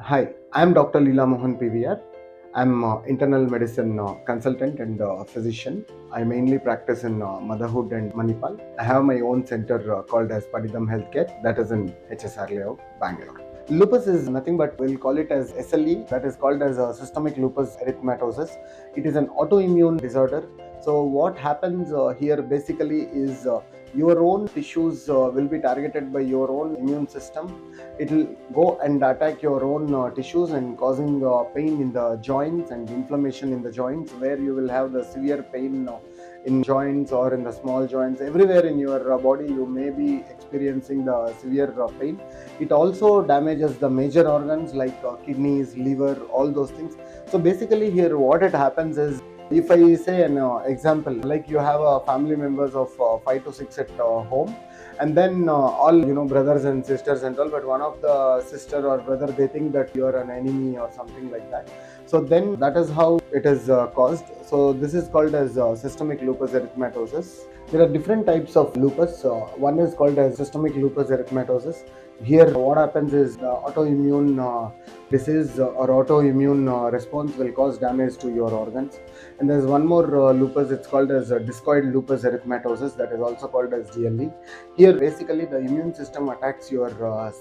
Hi, I am Dr. Leela Mohan PVR. I'm internal medicine consultant and physician. I mainly practice in motherhood and Manipal. I have my own center called as Padithem Healthcare, that is in HSR layout, Bangalore. Lupus is nothing but we'll call it as SLE, that is called as systemic lupus erythematosus. It is an autoimmune disorder. So what happens here basically is your own tissues will be targeted by your own immune system. It will go and attack your own tissues and causing pain in the joints and inflammation in the joints, where you will have the severe pain in joints or in the small joints. Everywhere in your body you may be experiencing the severe pain. It also damages the major organs like kidneys, liver, all those things. So basically here what it happens is, if I say an example, like you have family members of 5 to 6 at home, and then all brothers and sisters and all, but one of the sister or brother, they think that you are an enemy or something like that. So then that is how it is caused. So this is called as systemic lupus erythematosus. There are different types of lupus. One is called as systemic lupus erythematosus. Here what happens is the autoimmune disease or autoimmune response will cause damage to your organs. And there's one more lupus, it's called as discoid lupus erythematosus, that is also called as DLE. Here basically the immune system attacks your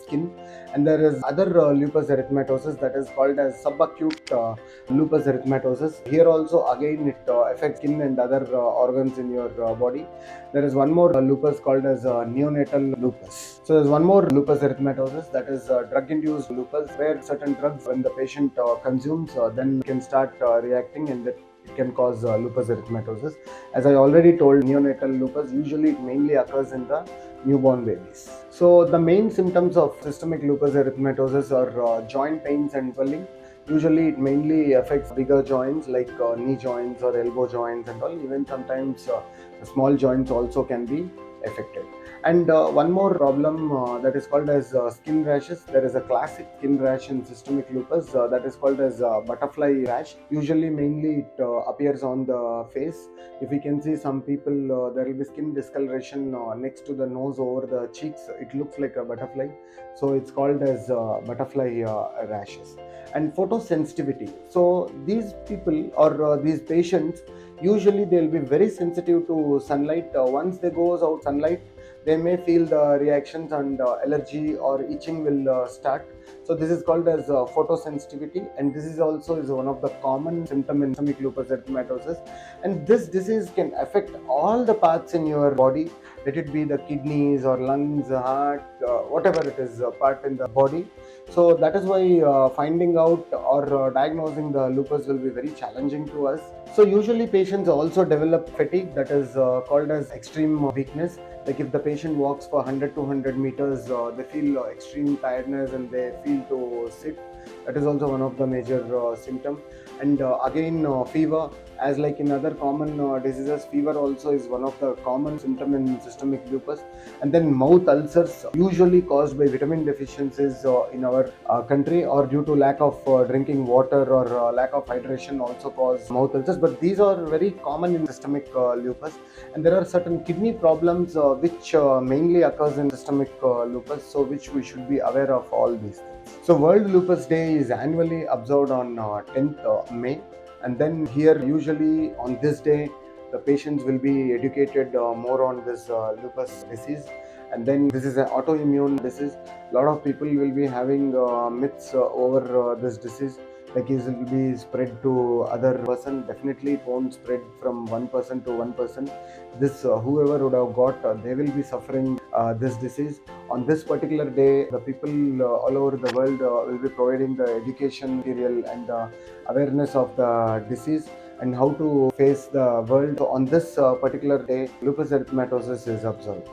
skin. And there is other lupus erythematosus, that is called as subacute lupus erythematosus. Here also again it affects skin and other organs in your body. There is one more lupus called as neonatal lupus. So there's one more lupus erythematosus, that is drug-induced lupus, where certain drugs when the patient consumes then can start reacting, and that it can cause lupus erythematosus. As I already told, neonatal lupus usually it mainly occurs in the newborn babies. So the main symptoms of systemic lupus erythematosus are joint pains and swelling. Usually it mainly affects bigger joints like knee joints or elbow joints and all. Even sometimes the small joints also can be affected. And one more problem that is called as skin rashes. There is a classic skin rash in systemic lupus that is called as butterfly rash. Usually mainly it appears on the face. If you can see some people, there will be skin discoloration next to the nose over the cheeks. It looks like a butterfly. So it's called as butterfly rashes. And photosensitivity. So these people or these patients, usually they will be very sensitive to sunlight. Once they goes out sunlight, they may feel the reactions, and allergy or itching will start. So this is called as photosensitivity, and this is also is one of the common symptom in systemic lupus erythematosus. And this disease can affect all the parts in your body, let it be the kidneys or lungs, heart, whatever it is, part in the body. So that is why finding out or diagnosing the lupus will be very challenging to us. So usually patients also develop fatigue, that is called as extreme weakness. Like if the patient walks for 100 to 100 meters, they feel extreme tiredness and they feel to sit. That is also one of the major symptoms. And again fever, as like in other common diseases, fever also is one of the common symptom in systemic lupus. And then mouth ulcers, usually caused by vitamin deficiencies in our country, or due to lack of drinking water or lack of hydration also cause mouth ulcers. But these are very common in systemic lupus. And there are certain kidney problems which mainly occurs in systemic lupus, so which we should be aware of all these things. So World Lupus Day is annually observed on 10th May. And then here usually on this day the patients will be educated more on this lupus disease. And then this is an autoimmune disease. A lot of people will be having myths over this disease, like it will be spread to other person. Definitely it won't spread from one person to one person. This whoever would have got, they will be suffering this disease. On this particular day, the people all over the world will be providing the education material and awareness of the disease and how to face the world. So on this particular day, lupus erythematosus is observed.